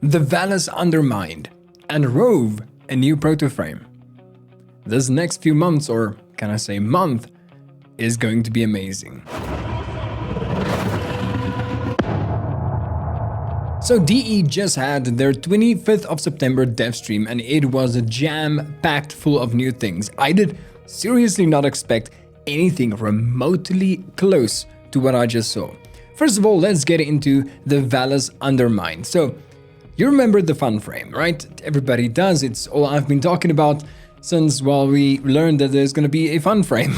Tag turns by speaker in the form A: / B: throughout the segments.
A: the Valis undermined, and Rove a new protoframe. This next few months, or can I say month, is going to be amazing. So DE just had their 25th of September dev stream and it was jam-packed full of new things. I did seriously not expect anything remotely close to what I just saw. First of all, let's get into the Valis undermined. So you remember the fun frame, right? Everybody does. It's all I've been talking about since, well, we learned that there's going to be a fun frame.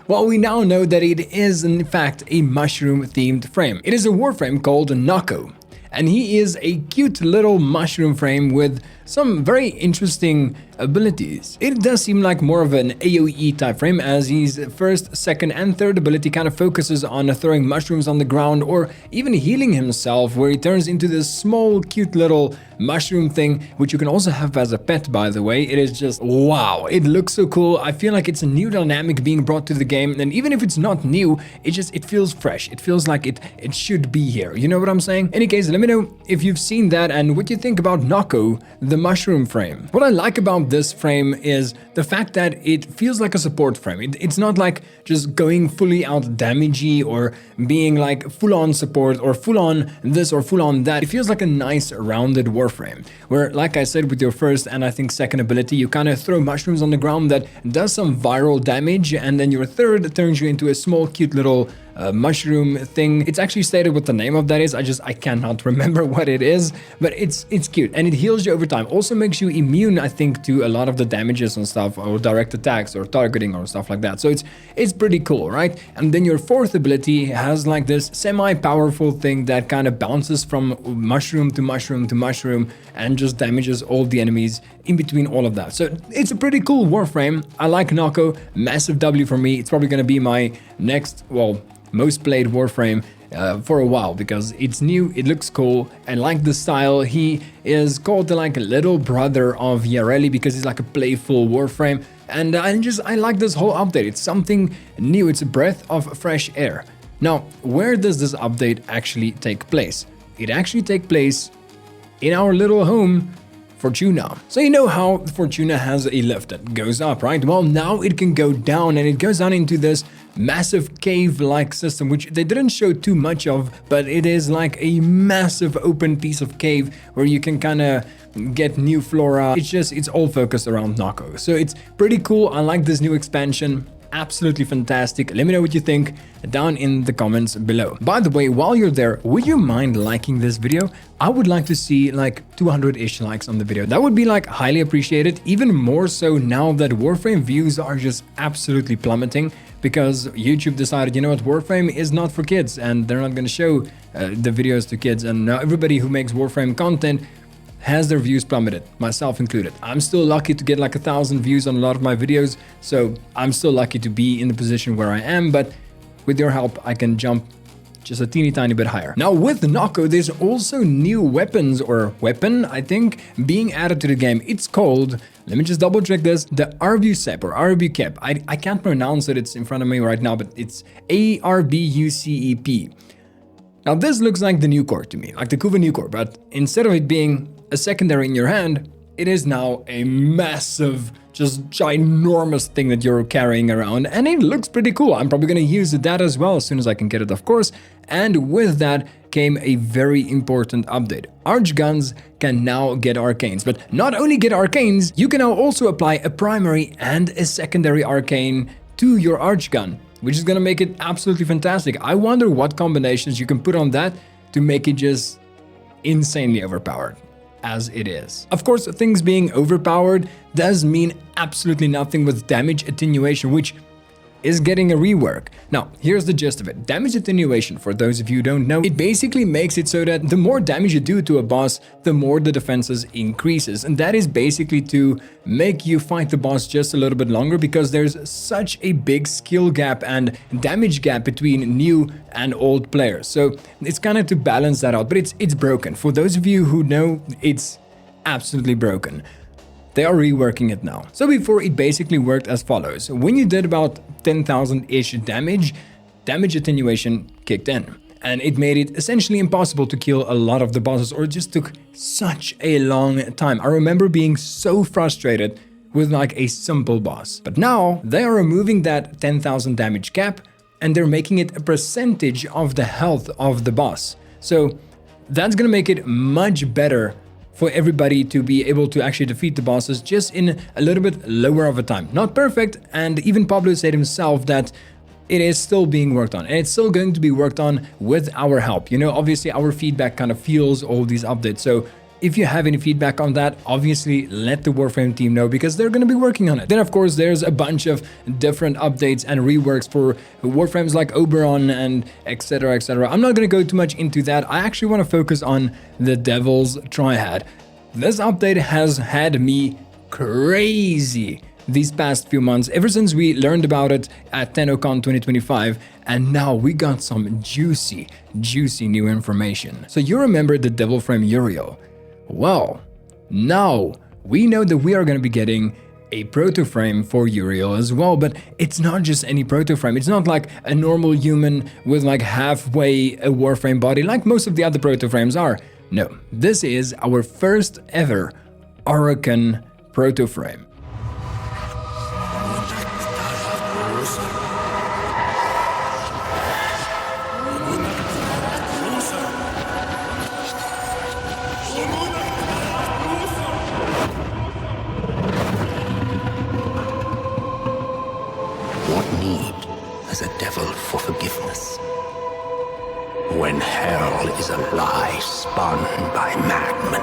A: Well, we now know that it is in fact a mushroom-themed frame. It is a Warframe called Nako, and he is a cute little mushroom frame with some very interesting abilities. It does seem like more of an AoE type frame, as his first, second and third ability kind of focuses on throwing mushrooms on the ground or even healing himself, where he turns into this small cute little mushroom thing, which you can also have as a pet, by the way. It is just wow, it looks so cool. I feel like it's a new dynamic being brought to the game, and even if it's not new, it feels fresh. It feels like it should be here, you know what I'm saying? In any case, let me know if you've seen that and what you think about Nako, the mushroom frame. What I like about this frame is the fact that it feels like a support frame. It's not like just going fully out damagey or being like full-on support or full-on this or full-on that. It feels like a nice rounded Warframe, where, like I said, with your first and I think second ability, you kind of throw mushrooms on the ground that does some viral damage, and then your third turns you into a small cute little mushroom thing. It's actually stated what the name of that is. I cannot remember what it is, but it's cute and it heals you over time. Also makes you immune, I think, to a lot of the damages and stuff, or direct attacks or targeting or stuff like that. So it's pretty cool, right? And then your fourth ability has like this semi-powerful thing that kind of bounces from mushroom to mushroom to mushroom and just damages all the enemies in between all of that. So it's a pretty cool Warframe. I like Nako. Massive W for me. It's probably going to be my next, well, most played Warframe for a while, because it's new, it looks cool, and like the style, he is called the like little brother of Yareli because he's like a playful Warframe, and I like this whole update. It's something new. It's a breath of fresh air. Now, where does this update actually take place? It actually takes place in our little home, Fortuna. So you know how Fortuna has a lift that goes up, right? Well, now it can go down, and it goes down into this massive cave-like system, which they didn't show too much of, but it is like a massive open piece of cave where you can kind of get new flora. It's all focused around Nako. So it's pretty cool. I like this new expansion. Absolutely fantastic. Let me know what you think down in the comments below. By the way, while you're there, would you mind liking this video? I would like to see like 200-ish likes on the video. That would be like highly appreciated, even more so now that Warframe views are just absolutely plummeting, because YouTube decided, you know what, Warframe is not for kids and they're not going to show the videos to kids, and now everybody who makes Warframe content has their views plummeted, myself included. I'm still lucky to get like 1,000 views on a lot of my videos, so I'm still lucky to be in the position where I am, but with your help, I can jump just a teeny tiny bit higher. Now with Nako, there's also new weapons, or weapon, I think, being added to the game. It's called, let me just double check this, the Arbucep or Arbucep. I can't pronounce it, it's in front of me right now, but it's Arbucep. Now this looks like the new core to me, like the Kuva new core, but instead of it being a secondary in your hand, it is now a massive, just ginormous thing that you're carrying around, and it looks pretty cool. I'm probably going to use that as well as soon as I can get it, of course. And with that came a very important update. Archguns can now get arcanes, but not only get arcanes, you can now also apply a primary and a secondary arcane to your archgun, which is going to make it absolutely fantastic. I wonder what combinations you can put on that to make it just insanely overpowered, as it is. Of course, things being overpowered does mean absolutely nothing with damage attenuation, which is getting a rework. Now, here's the gist of it. Damage attenuation, for those of you who don't know, it basically makes it so that the more damage you do to a boss, the more the defenses increases. And that is basically to make you fight the boss just a little bit longer, because there's such a big skill gap and damage gap between new and old players. So it's kind of to balance that out, but it's broken. For those of you who know, it's absolutely broken. They are reworking it now. So before, it basically worked as follows. When you did about 10,000-ish damage attenuation kicked in. and it made it essentially impossible to kill a lot of the bosses, or it just took such a long time. I remember being so frustrated with like a simple boss. But now they are removing that 10,000 damage cap and they're making it a percentage of the health of the boss. So that's gonna make it much better for everybody to be able to actually defeat the bosses just in a little bit lower of a time. Not perfect, and even Pablo said himself that it is still being worked on, and it's still going to be worked on with our help. You know, obviously our feedback kind of fuels all these updates. So if you have any feedback on that, obviously let the Warframe team know, because they're going to be working on it. Then of course there's a bunch of different updates and reworks for Warframes like Oberon and etc, etc. I'm not going to go too much into that. I actually want to focus on the Devil's Triad. This update has had me crazy these past few months, ever since we learned about it at TennoCon 2025, and now we got some juicy new information. So you remember the Devil Frame Uriel? Well, now we know that we are going to be getting a protoframe for Uriel as well, but it's not just any protoframe. It's not like a normal human with like halfway a Warframe body like most of the other protoframes are. No, this is our first ever Orokin protoframe.
B: When hell is a lie spun by madmen.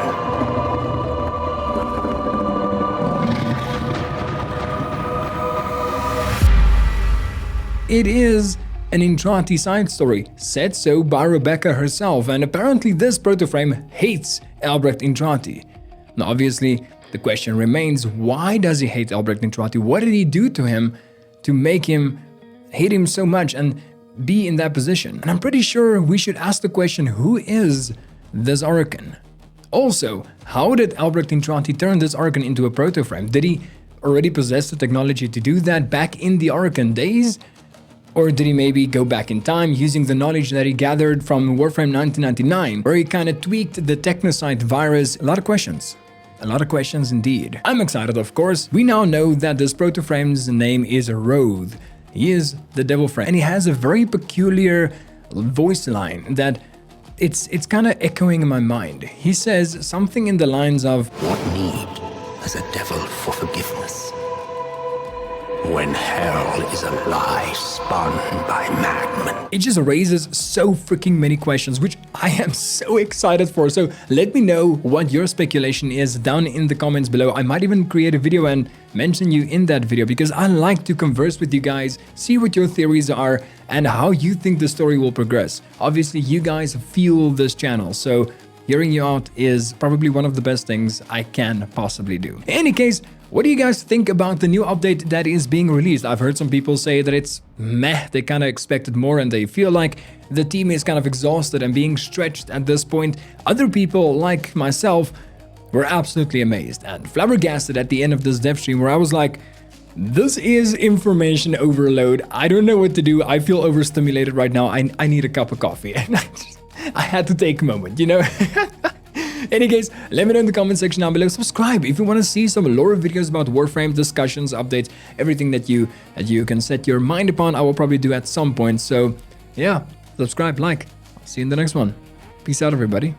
A: It is an Intrati side story, said so by Rebecca herself, and apparently this protoframe hates Albrecht Intrati. Now obviously, the question remains, why does he hate Albrecht Intrati? What did he do to him to make him hate him so much and be in that position? And I'm pretty sure we should ask the question, who is this Orokin? Also, how did Albrecht Intrati turn this Orokin into a protoframe? Did he already possess the technology to do that back in the Orokin days? Or did he maybe go back in time using the knowledge that he gathered from Warframe 1999, where he kind of tweaked the Technocyte virus? A lot of questions. A lot of questions indeed. I'm excited, of course. We now know that this protoframe's name is Roth. He is the Devil Frame, and he has a very peculiar voice line that it's kind of echoing in my mind. He says something in the lines of,
B: "What need has a devil for forgiveness? When hell is a lie spun by madmen."
A: It just raises so freaking many questions, which I am so excited for. So let me know what your speculation is down in the comments below. I might even create a video and mention you in that video, because I like to converse with you guys, see what your theories are and how you think the story will progress. Obviously, you guys fuel this channel, so hearing you out is probably one of the best things I can possibly do. In any case, what do you guys think about the new update that is being released? I've heard some people say that it's meh, they kind of expected more and they feel like the team is kind of exhausted and being stretched at this point. Other people, like myself, were absolutely amazed and flabbergasted at the end of this dev stream, where I was like, this is information overload. I don't know what to do. I feel overstimulated right now. I need a cup of coffee. And I had to take a moment, you know? Any case, let me know in the comment section down below. Subscribe if you want to see some lore videos about Warframe, discussions, updates, everything that you can set your mind upon. I will probably do at some point. So yeah, subscribe, like. I'll see you in the next one. Peace out, everybody.